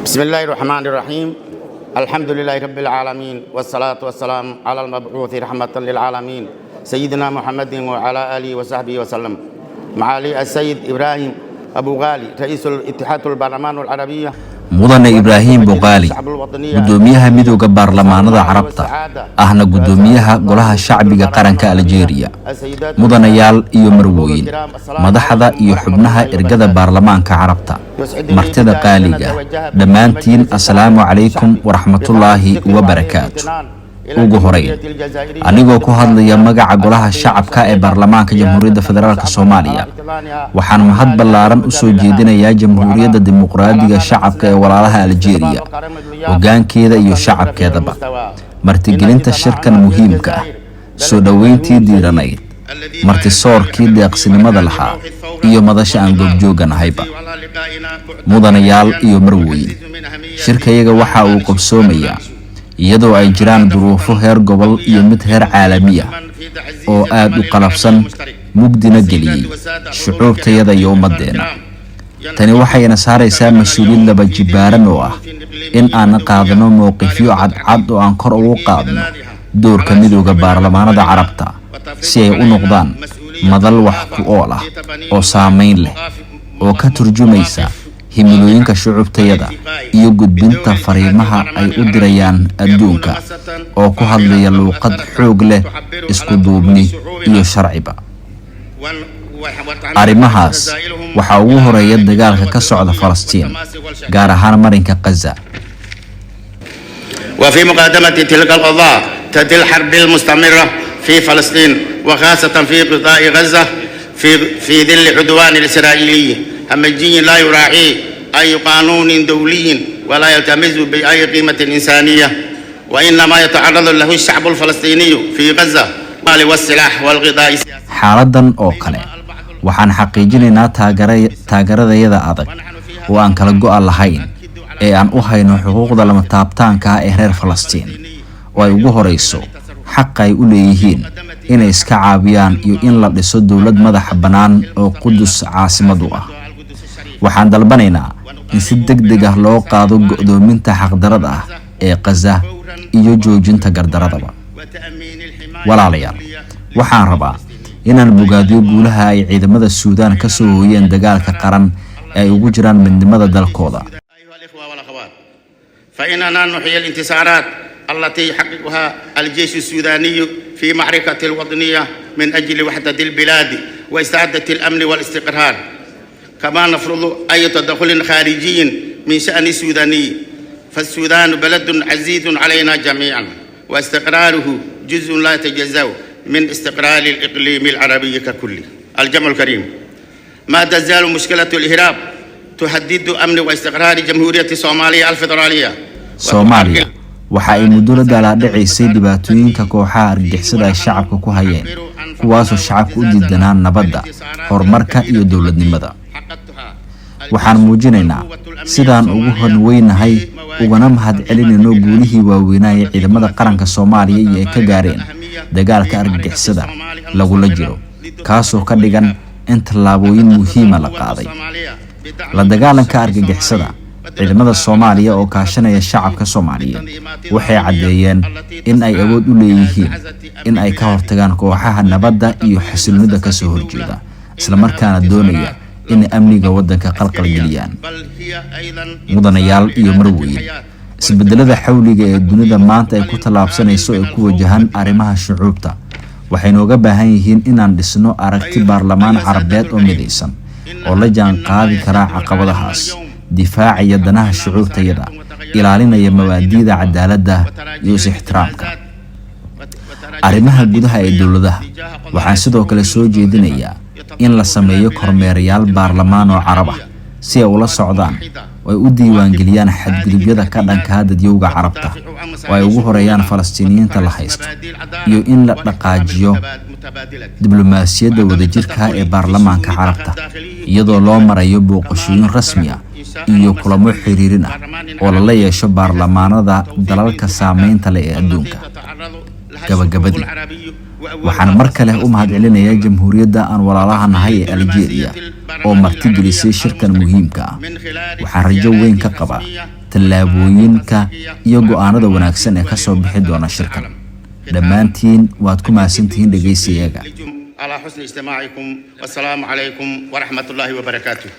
بسم الله الرحمن الرحيم. الحمد لله رب العالمين والصلاة والسلام على المبعوث رحمة للعالمين سيدنا محمد وعلى آله وصحبه وسلم. معالي السيد إبراهيم أبو غالي رئيس الاتحاد البرلمان العربية mudane Ibraahim Boqaali gudoomiyaha midowga baarlamaanada carabta ahna gudoomiyaha golaha shacbiga qaranka Algeria mudanayaal iyo marwooyin madaxda iyo xubnaha ergada baarlamaanka carabta martida qaaliga dhamaantiin assalaamu calaykum waraxmatullaahi wa barakaatuh. ugu horeyn anigoo ku hadlaya magaca golaha shacabka ee baarlamaanka jamhuuriyadda federaalka Soomaaliya waxaan mahad ballaaran u soo jeedinayaa jamhuuriyadda dimuqraadiga shacabka ee walaalaha Algeria hoggaankeeda iyo shacabkeedaba martigelinta shirkan muhiimka ah soo dhaweyntii diiranayd martisoorkii deeqsinimada lahaa iyo madasha aan goobjooganahayba. mudanayaal iyo marwooyin shirkayaga waxa uu qabsoomayaa iyadoo ay jiraan duruufo heer gobol iyo mid heer caalami ah oo aad u qalabsan mugdina geliyay shucuubtayada iyo ummadeena. tani waxayna saaraysaa mas'uuliyad laba jibaaran oo ah in aan qaadano mowqifyo cadcad oo aan kor ugu qaadno doorka midowga baarlamaanada carabta si ay u noqdaan madal wax ku ool ah oo saameyn leh oo ka turjumaysa himilooyinka shucuubtayada iyo gudbinta fariimaha ay u dirayaan adduunka oo ku hadlaya luuqad xoog leh isku duubni iyo sharciba. arrimahaas waxaa ugu horeeya dagaalka ka socda Falastiin gaar ahaan marinka Gaza. وفي مقدمة تلك القضاء تأتي الحرب المستمرة في فلسطين وخاصة في قطاع غزة في ظل عدوان الإسرائيلي همجي لا يراعي أي قانون دولي ولا يلتمس بأي قيمة إنسانية وإنما يتعرض له الشعب الفلسطيني في غزة والسلاح والغذاء. xaaladan oo kale waxaan xaqiijinaynaa taageeradayada adag oo aan kala go'a lahayn ee aan u hayno xuquuqda lama taabtaanka ah ee reer Falastiin oo ay ugu horeyso xaq ay u leeyihiin inay iska caabiyaan iyo in la dhiso dowlad madax bannaan oo Qudus caasimad u ah. waxaan dalbanaynaa in si degdeg ah loo qaado go'doominta xaqdarada ah ee Gaza iyo joojinta gardaradaba. walaalayaal waxaan rabaa inaan bogaadiyo guulaha ay ciidamada Suudaan ka soo hooyeen dagaalka qaran ee ay ugu jiraan midnimada dalkooda. فإننا نحيي الانتصارات التي يحققها الجيش السوداني في معركة الوطنية من أجل وحدة البلاد واستعادة الأمن والاستقرار. كما نفرض أي تدخل خارجي من شأن السوداني فالسودان بلد عزيز علينا جميعا واستقراره جزء لا يتجزأ من استقرار الإقليم العربي ككل. الجمع الكريم ما تزال مشكلة الإهراب تهدد أمن واستقرار جمهورية الصومالية الفيدرالية. Soomaaliya waxa ay muddo la daalaa-dhacaysay dhibaatooyinka kooxaha argagixisada ay shacabka ku hayeen kuwaasoo shacabku u diidanaan nabadda horumarka iyo dowladnimada. waxaan muujinaynaa sidaan ugu hanweynahay ugana mahad celinayno guulihii waaweynaa ee ciidamada qaranka Soomaaliya iyo ay ka gaareen dagaalka argagixisada lagula jiro kaasoo ka dhigan in tallaabooyin muhiima la qaaday. la dagaalanka argagixisada ciidamada Soomaaliya oo kaashanaya shacabka Soomaaliyeed waxay cadeeyeen in ay awood u leeyihiin in ay ka hortagaan kooxaha nabadda iyo xasilloonida ka soo horjeeda isla markaana doonaya in amniga waddanka qalqal geliyaan. mudanayaal iyo marwooyin isbedelada xawliga ee dunida maanta ay ku tallaabsanayso ee ku wajahan arrimaha shucuubta waxay nooga baahan yihiin inaan dhisno aragti baarlamaan carabeed oo midaysan oo la jaan qaadi kara caqabadahaas difaacaya danaha shucuubtayada ilaalinaya mabaadi'da cadaaladda iyo is-ixtiraamka. arrimaha gudaha ee dowladaha waxaan sidoo kale soo jeedinayaa in la sameeyo kormeerayaal baarlamaan oo carab ah si ay ula socdaan oo ay u diiwaangeliyaan xadgudubyada ka dhanka dadyowga carabta oo ay ugu horeeyaan Falastiiniyiinta la haysto iyo in la dhaqaajiyo diblomaasiyadda wadajirka ee baarlamaanka carabta iyadoo loo marayo booqashooyin rasmi ah iyo kulamo xiriirin ah oo la yeesho baarlamaanada dalalka saameynta leh ee adduunka. gabagabadii waxaan mar kale u mahad celinayaa jamhuuriyadda aan walaalaha nahay ee Algeria oo martigelisay shirkan muhiimka ah. waxaan rajo weyn ka qabaa tallaabooyinka iyo go'aanada wanaagsan ee ka soo bixi doona shirkan. dhammaantiin waad ku mahadsantihiin dhegeysiyaga. على حسن استماعكم والسلام عليكم ورحمة الله وبركاته.